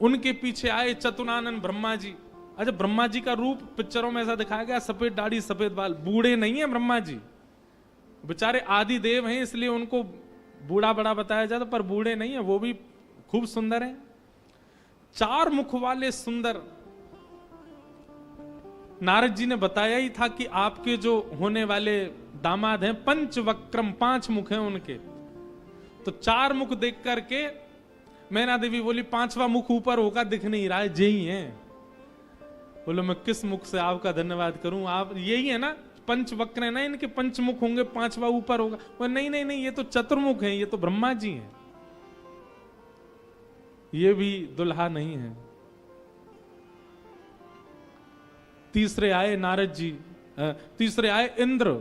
उनके पीछे आए चतुरानन ब्रह्मा जी। अच्छा, ब्रह्मा जी का रूप पिक्चरों में ऐसा दिखाया गया, सफेद दाढ़ी सफेद बाल, बूढ़े नहीं है ब्रह्मा जी, बेचारे आदि देव हैं इसलिए उनको बूढ़ा बड़ा बताया जाता, पर बूढ़े नहीं है, वो भी खूब सुंदर हैं। 4 मुख वाले सुंदर। नारद जी ने बताया ही था कि आपके जो होने वाले दामाद हैं पंचवक्रम, 5 मुख हैं उनके। तो 4 मुख देख करके मैना देवी बोली 5वां मुख ऊपर होगा, दिख नहीं रहा है, यही है। बोलो मैं किस मुख से आपका धन्यवाद करूं, आप यही है ना, पंचवक्र है ना, इनके पंचमुख होंगे, 5वां ऊपर होगा। वो नहीं नहीं नहीं, ये तो चतुर्मुख हैं, ये तो ब्रह्मा जी हैं, ये भी दुल्हा नहीं है। तीसरे आए नारद जी, तीसरे आए इंद्र।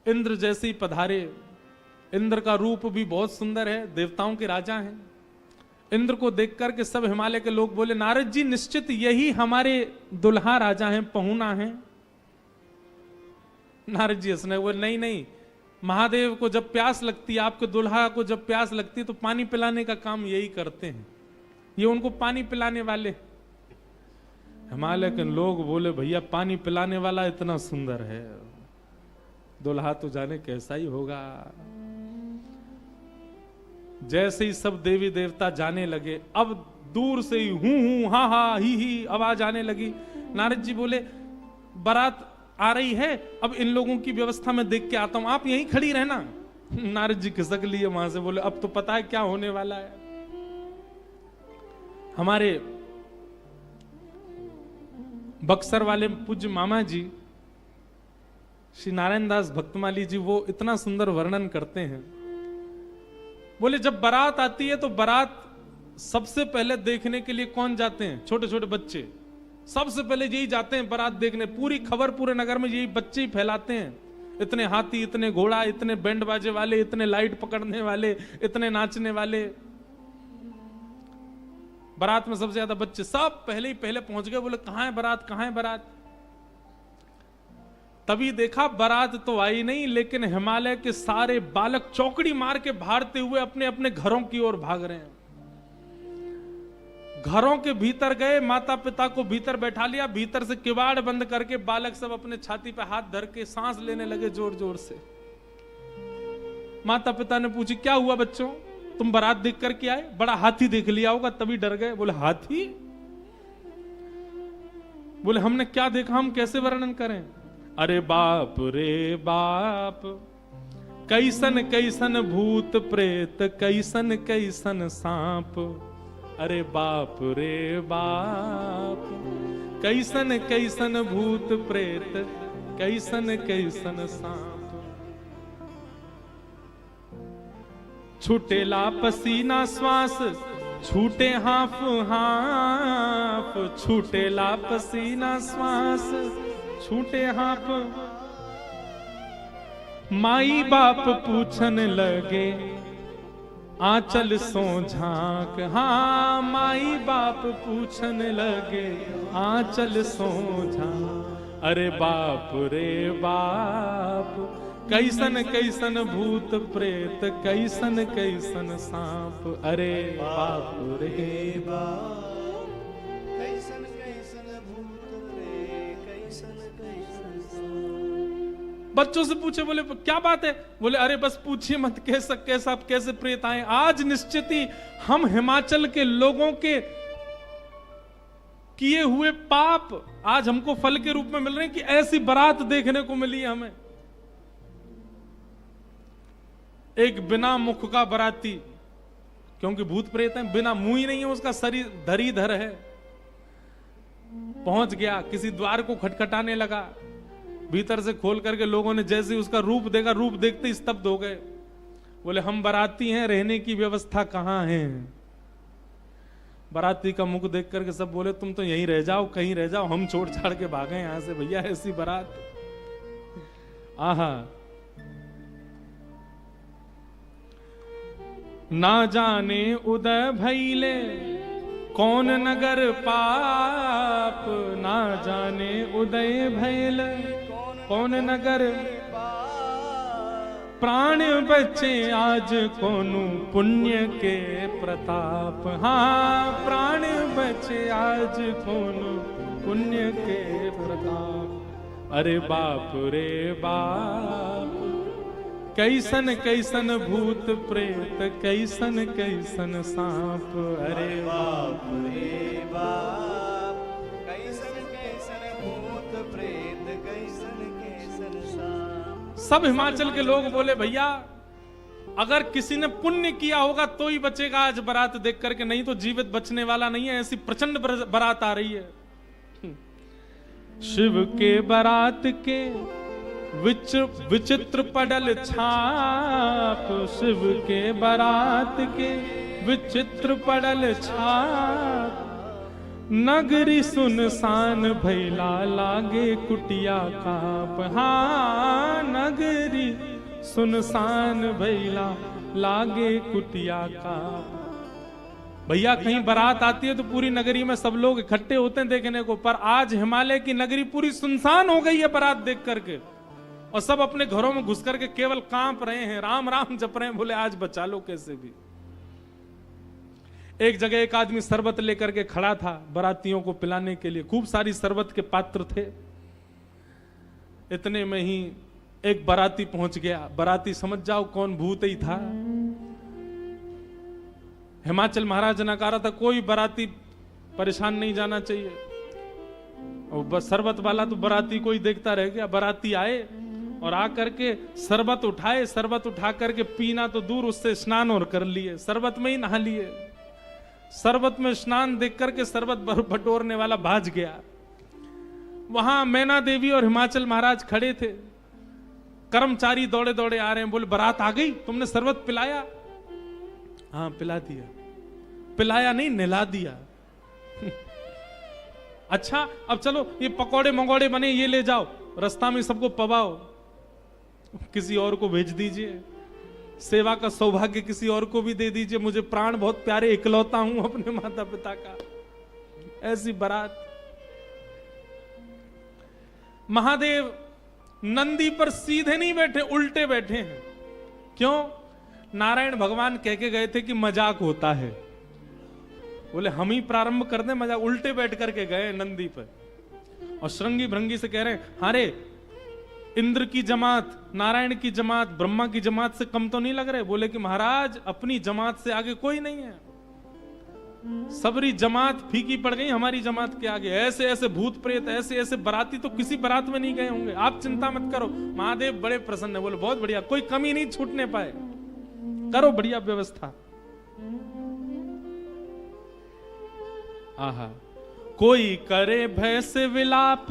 इंद्र जैसे ही पधारे, इंद्र का रूप भी बहुत सुंदर है, देवताओं के राजा हैं। इंद्र को देख करके सब हिमालय के लोग बोले नारद जी निश्चित यही हमारे दुल्हा राजा हैं, पहुना हैं। नारद जी हंसने बोले नहीं नहीं, महादेव को जब प्यास लगती है, आपके दुल्हा को जब प्यास लगती है तो पानी पिलाने का काम यही करते हैं, ये उनको पानी पिलाने वाले। हिमालय के लोग बोले भैया पानी पिलाने वाला इतना सुंदर है, दुल्हा तो जाने कैसा ही होगा। जैसे ही सब देवी देवता जाने लगे, अब दूर से ही हूं हा हा ही आवाज आने लगी। नारद जी बोले बारात आ रही है, अब इन लोगों की व्यवस्था में देख के आता हूं, आप यहीं खड़ी रहना। नारद जी खिसक लिए वहां से, बोले अब तो पता है क्या होने वाला है। हमारे बक्सर वाले पूज्य मामा जी श्री नारायण दास भक्तमाली जी, वो इतना सुंदर वर्णन करते हैं। बोले जब बारात आती है तो बारात सबसे पहले देखने के लिए कौन जाते हैं? छोटे छोटे बच्चे सबसे पहले यही जाते हैं बारात देखने। पूरी खबर पूरे नगर में यही बच्चे ही फैलाते हैं। इतने हाथी, इतने घोड़ा, इतने बैंड बाजे वाले, इतने लाइट पकड़ने वाले, इतने नाचने वाले। बारात में सबसे ज्यादा बच्चे, सब पहले ही पहले पहुंच गए। बोले कहां है बारात, कहां है बारात? तभी देखा बारात तो आई नहीं, लेकिन हिमालय के सारे बालक चौकड़ी मार के भागते हुए अपने अपने घरों की ओर भाग रहे हैं। घरों के भीतर गए, माता पिता को भीतर बैठा लिया, भीतर से किवाड़ बंद करके बालक सब अपने छाती पे हाथ धर के सांस लेने लगे जोर जोर से। माता पिता ने पूछी क्या हुआ बच्चों, तुम बारात देख करके आए? बड़ा हाथी देख लिया होगा तभी डर गए। बोले हाथी? बोले हमने क्या देखा, हम कैसे वर्णन करें? अरे बाप रे बाप, कैसन कैसन भूत प्रेत, कैसन कैसन सांप। अरे बाप रे बाप, कैसन कैसन भूत प्रेत, कैसन कैसन सांप। छूटेला पसीना श्वास, छूटे हाफ हाफ, छूटेला पसीना श्वास, छूटे हाफ। माई बाप पूछन लगे आंचल सो झांक। हाँ माई बाप पूछन लगे आंचल सो झांक। अरे बाप रे बाप, कैसन कैसन भूत प्रेत, कैसन कैसन सांप। अरे बाप रे बाप, कैसन कैसन भूत प्रेत, कैसन कैसन सांप। बच्चों से पूछे, बोले क्या बात है? बोले अरे बस पूछिए मत, कैसे प्रेत आए। आज निश्चित ही हम हिमाचल के लोगों के किए हुए पाप आज हमको फल के रूप में मिल रहे हैं कि ऐसी बारात देखने को मिली है हमें। एक बिना मुख का बराती, क्योंकि भूत प्रेत है, बिना मुंह ही नहीं है उसका, शरीर धरीधर है। पहुंच गया, किसी द्वार को खटखटाने लगा, भीतर से खोल करके लोगों ने जैसे उसका रूप देखा, रूप देखते ही स्तब्ध हो गए। बोले हम बाराती हैं, रहने की व्यवस्था कहां है? बाराती का मुख देख करके सब बोले तुम तो यहीं रह जाओ, कहीं रह जाओ, हम छोड़ छाड़ के भागे यहां से, भैया ऐसी बारात। आहा, ना जाने उदय भैले कौन नगर पाप, ना जाने उदय भैले कौन नगर प्राण बचे आज कोनो पुण्य के प्रताप। हाँ प्राण बचे आज कोनो पुण्य के प्रताप। अरे बाप रे बाप, कैसन कैसन भूत प्रेत, कैसन कैसन सांप। अरे बाप रे बाप, कैसन कैसन भूत प्रेत, कैसन कैसन सांप। सब हिमाचल के लोग बोले भैया अगर किसी ने पुण्य किया होगा तो ही बचेगा आज बारात देख करके, नहीं तो जीवित बचने वाला नहीं है। ऐसी प्रचंड बारात आ रही है। शिव के बारात के विचित्र पडल छाप, शिव के बारात के विचित्र पडल छाप। नगरी सुनसान भैला लागे कुटिया काप। हाँ नगरी सुनसान भैला लागे कुटिया काप। भैया कहीं बारात आती है तो पूरी नगरी में सब लोग इकट्ठे होते हैं देखने को, पर आज हिमालय की नगरी पूरी सुनसान हो गई है बारात देख करके, और सब अपने घरों में घुस करके केवल कांप रहे हैं, राम राम जप रहे हैं, बोले आज बचा लो कैसे भी। एक जगह एक आदमी शरबत लेकर के खड़ा था बारातियों को पिलाने के लिए, खूब सारी शरबत के पात्र थे। इतने में ही एक बाराती पहुंच गया। बाराती समझ जाओ कौन भूत ही था। हिमाचल महाराज ने कहा था कोई बाराती परेशान नहीं जाना चाहिए, और बस शरबत वाला तो बाराती को ही देखता रह गया। बाराती आए और आकर के शरबत उठाए, शरबत उठा करके पीना तो दूर, उससे स्नान और कर लिए, शरबत में ही नहा लिए। शरबत में स्नान देख करके शरबत बटोरने वाला भाज गया। वहां मैना देवी और हिमाचल महाराज खड़े थे। कर्मचारी दौड़े दौड़े आ रहे हैं, बोले बारात आ गई, तुमने शरबत पिलाया? हाँ पिला दिया। पिलाया नहीं, नहला दिया। अच्छा अब चलो ये पकौड़े मंगौड़े बने ये ले जाओ, रास्ता में सबको पवाओ, किसी और को भेज दीजिए, सेवा का सौभाग्य किसी और को भी दे दीजिए, मुझे प्राण बहुत प्यारे, इकलौता हूं अपने माता पिता का। ऐसी बारात। महादेव नंदी पर सीधे नहीं बैठे, उल्टे बैठे हैं। क्यों? नारायण भगवान कह के गए थे कि मजाक होता है, बोले हम ही प्रारंभ कर दें मजाक। उल्टे बैठ करके गए नंदी पर और श्रृंगी भृंगी से कह रहे हैं हारे इंद्र की जमात, नारायण की जमात, ब्रह्मा की जमात से कम तो नहीं लग रहे? बोले कि महाराज अपनी जमात से आगे कोई नहीं है, सबरी जमात फीकी पड़ गई हमारी जमात के आगे। ऐसे ऐसे भूत प्रेत, ऐसे ऐसे बाराती तो किसी बारात में नहीं गए होंगे, आप चिंता मत करो। महादेव बड़े प्रसन्न है, बोले बहुत बढ़िया, कोई कमी नहीं छूटने पाए, करो बढ़िया व्यवस्था। आहा, कोई करे भय से विलाप,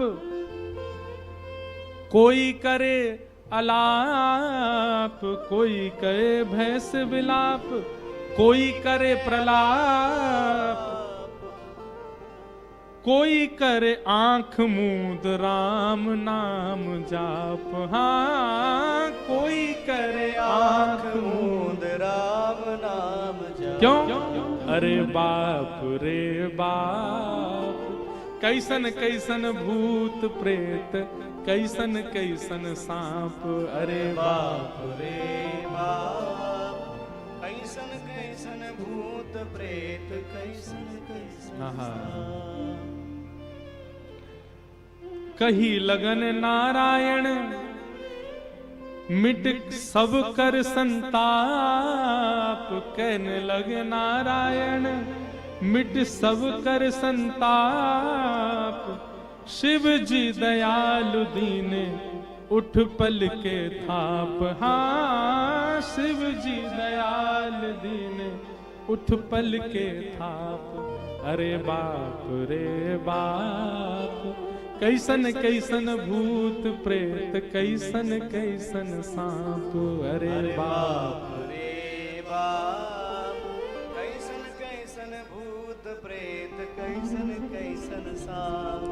कोई करे अलाप, कोई करे भय से विलाप, कोई करे प्रलाप, कोई करे आंख मूंद राम नाम जाप। हाँ कोई करे आंख मूंद राम नाम जाप। क्यों? अरे बाप रे बाप, कैसन कैसन भूत प्रेत, कैसन कैसन सांप। अरे बाप रे बाप, कैसन कैसन भूत प्रेत, कैसन कैसन सांप। कही लगन नारायण मिट सब कर संताप, कहने लगे नारायण मिट सब कर संताप। शिव जी दयालु दीने उठ पल के थाप। हाँ शिव जी दयाल दीने उठ पल के थाप। अरे बाप रे बाप, कैसन कैसन भूत प्रेत, कैसन कैसन सांप। अरे बाप रे बाप, कैसन कैसन भूत प्रेत, कैसन कैसन सांप।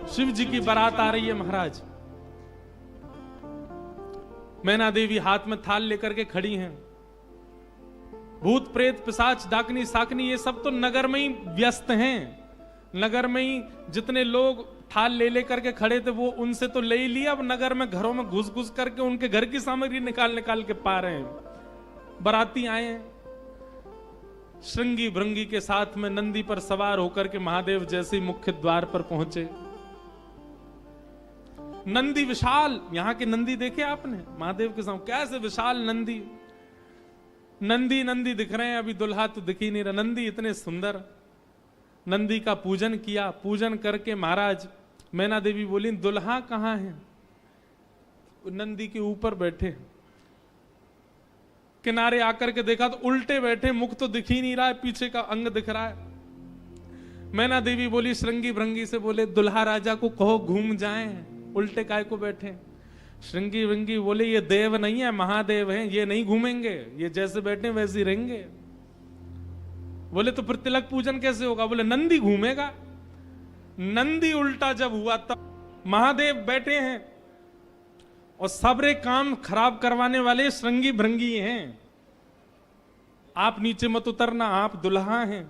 शिव जी की बारात आ रही है महाराज। मैना देवी हाथ में थाल लेकर के खड़ी हैं। भूत प्रेत पिशाच डाकनी साकनी ये सब तो नगर में ही व्यस्त हैं। नगर में ही जितने लोग थाल ले लेकर के खड़े थे वो उनसे तो ले ही लिया, अब नगर में घरों में घुस घुस करके उनके घर की सामग्री निकाल निकाल के पा रहे हैं। बाराती आए हैं, श्रृंगी भृंगी के साथ में नंदी पर सवार होकर के महादेव जैसे ही मुख्य द्वार पर पहुंचे। नंदी विशाल, यहां के नंदी देखे आपने महादेव के सामने कैसे विशाल नंदी, नंदी नंदी दिख रहे हैं, अभी दुल्हा तो दिख ही नहीं रहा। नंदी इतने सुंदर, नंदी का पूजन किया। पूजन करके महाराज मैना देवी बोली दुल्हा कहां है? नंदी के ऊपर बैठे, किनारे आकर के देखा तो उल्टे बैठे, मुख तो दिख ही नहीं रहा है, पीछे का अंग दिख रहा है। मैना देवी बोली श्रृंगी भृंगी से, बोले दुल्हा राजा को कहो घूम जाएं, उल्टे काय को बैठे। श्रृंगी भृंगी बोले ये देव नहीं है, महादेव हैं, ये नहीं घूमेंगे, ये जैसे बैठे वैसे ही रहेंगे। बोले तो फिर तिलक पूजन कैसे होगा? बोले नंदी घूमेगा। नंदी उल्टा जब हुआ तब महादेव बैठे हैं और सबरे काम खराब करवाने वाले श्रृंगी भृंगी हैं। आप नीचे मत उतरना, आप दुल्हा हैं,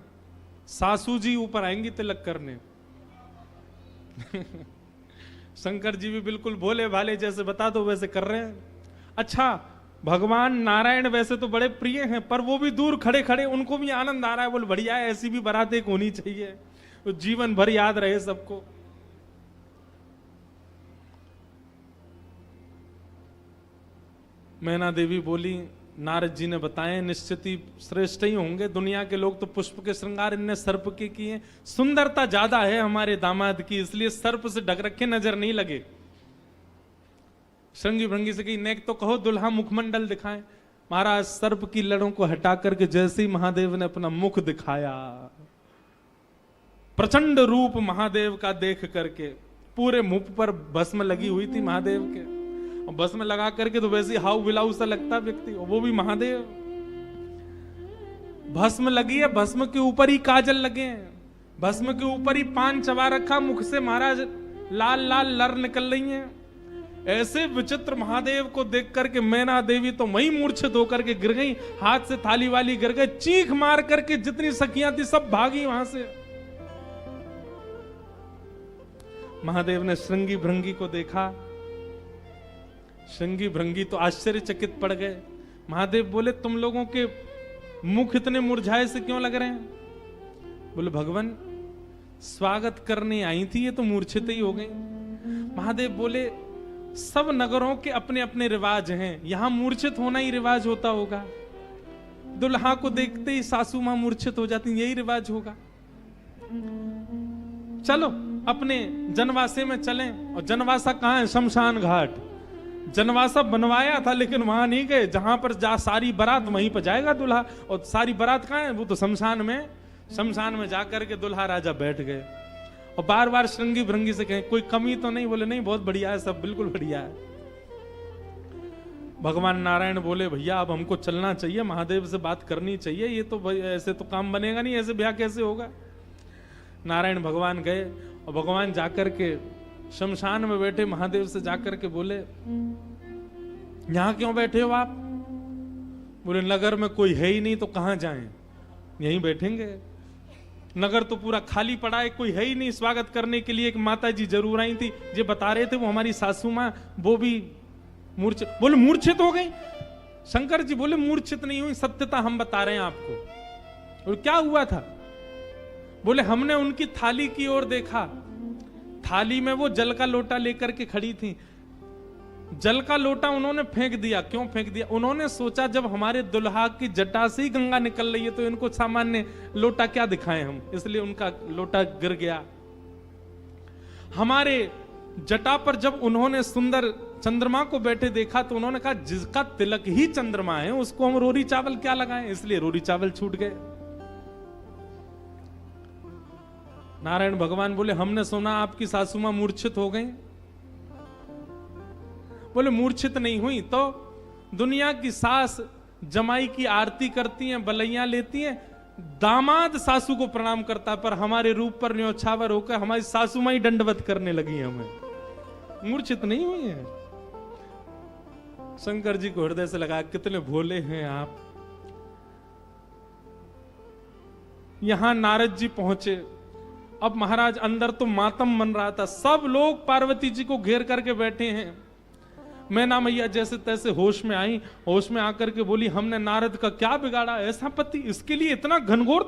सासू जी ऊपर आएंगी तिलक करने। शंकर जी भी बिल्कुल भोले भाले, जैसे बता दो वैसे कर रहे हैं। अच्छा, भगवान नारायण वैसे तो बड़े प्रिय हैं, पर वो भी दूर खड़े खड़े उनको भी आनंद आ रहा है। बोले बढ़िया है, ऐसी भी बारात एक होनी चाहिए, तो जीवन भर याद रहे सबको। मैना देवी बोली नारद जी ने बताए निश्चित ही श्रेष्ठ ही होंगे, दुनिया के लोग तो पुष्प के श्रृंगार इनने सर्प के किए, सुंदरता ज्यादा है हमारे दामाद की, इसलिए सर्प से ढक रखे नजर नहीं लगे। श्रृंगी भृंगी से कही नेक तो कहो दुल्हा मुखमंडल दिखाएं। महाराज सर्प की लड़ों को हटा करके जैसे ही महादेव ने अपना मुख दिखाया, प्रचंड रूप महादेव का देख करके पूरे मुख पर भस्म लगी हुई थी महादेव के, और भस्म लगा करके तो वैसे हाउ बिलाऊ सा लगता व्यक्ति, और वो भी महादेव। भस्म लगी है, भस्म के ऊपर ही काजल लगे हैं, भस्म के ऊपर ही पान चबा रखा, मुख से महाराज लाल लाल लर निकल रही हैं। ऐसे विचित्र महादेव को देख करके मैना देवी तो वहीं मूर्छित होकर के गिर गई, हाथ से थाली वाली गिर गई, चीख मार करके जितनी सखियां थी सब भागी वहां से। महादेव ने श्रृंगी भृंगी को देखा, श्रृंगी भृंगी तो आश्चर्यचकित पड़ गए। महादेव बोले तुम लोगों के मुख इतने मुरझाए से क्यों लग रहे हैं? बोले भगवान स्वागत करने आई थी, ये तो मूर्छित ही हो गई। महादेव बोले सब नगरों के अपने अपने रिवाज हैं, यहां मूर्छित होना ही रिवाज होता होगा। दुल्हा को देखते ही सासू मां मूर्छित हो जाती, यही रिवाज होगा। चलो अपने जनवासे में चलें। और जनवासा कहां है? शमशान घाट। जनवासा बनवाया था लेकिन वहां नहीं गए, जहां पर जा सारी बारात वहीं पर जाएगा दूल्हा, और सारी बारात कहां है? वो तो शमशान में। शमशान में जाकर के दूल्हा राजा बैठ गए और बार बार श्रृंगी भृंगी से कहें कोई कमी तो नहीं? बोले नहीं, बहुत बढ़िया है, सब बिल्कुल बढ़िया है। भगवान नारायण बोले भैया अब हमको चलना चाहिए, महादेव से बात करनी चाहिए, ये तो ऐसे तो काम बनेगा नहीं, ऐसे ब्याह कैसे होगा। नारायण भगवान गए और भगवान जाकर के शमशान में बैठे महादेव से जाकर के बोले यहां क्यों बैठे हो आप? बोले नगर में कोई है ही नहीं तो कहां जाएं, यहीं बैठेंगे। नगर तो पूरा खाली पड़ा है, कोई है ही नहीं स्वागत करने के लिए। एक माता जी जरूर आई थी, ये बता रहे थे वो हमारी सासू मां, वो भी मूर्छित। बोले मूर्छित हो गई? शंकर जी बोले मूर्छित नहीं हुई, सत्यता हम बता रहे हैं आपको। और क्या हुआ था? बोले हमने उनकी थाली की ओर देखा, थाली में वो जल का लोटा लेकर के खड़ी थी, जल का लोटा उन्होंने फेंक दिया। क्यों फेंक दिया? उन्होंने सोचा जब हमारे दुल्हा की जटा से ही गंगा निकल रही है तो इनको सामान्य लोटा क्या दिखाएं हम, इसलिए उनका लोटा गिर गया। हमारे जटा पर जब उन्होंने सुंदर चंद्रमा को बैठे देखा तो उन्होंने कहा जिसका तिलक ही चंद्रमा है उसको हम रोरी चावल क्या लगाएं, इसलिए रोरी चावल छूट गए। नारायण भगवान बोले हमने सुना आपकी सासू मां मूर्छित हो गई। बोले मूर्छित नहीं हुई तो दुनिया की सास जमाई की आरती करती हैं, बलैयां लेती हैं, दामाद सासू को प्रणाम करता है, पर हमारे रूप पर न्योछावर होकर हमारी सासू मां ही दंडवत करने लगी हमें, मूर्छित नहीं हुई है। शंकर जी को हृदय से लगा कितने भोले हैं आप। यहां नारद जी पहुंचे। अब महाराज अंदर तो मातम बन रहा था, सब लोग पार्वती जी को घेर करके बैठे हैं। मैना मैया जैसे तैसे होश में आई, होश में आकर के बोली, हमने नारद का क्या बिगाड़ा, ऐसा पति, इसके लिए इतना घनघोर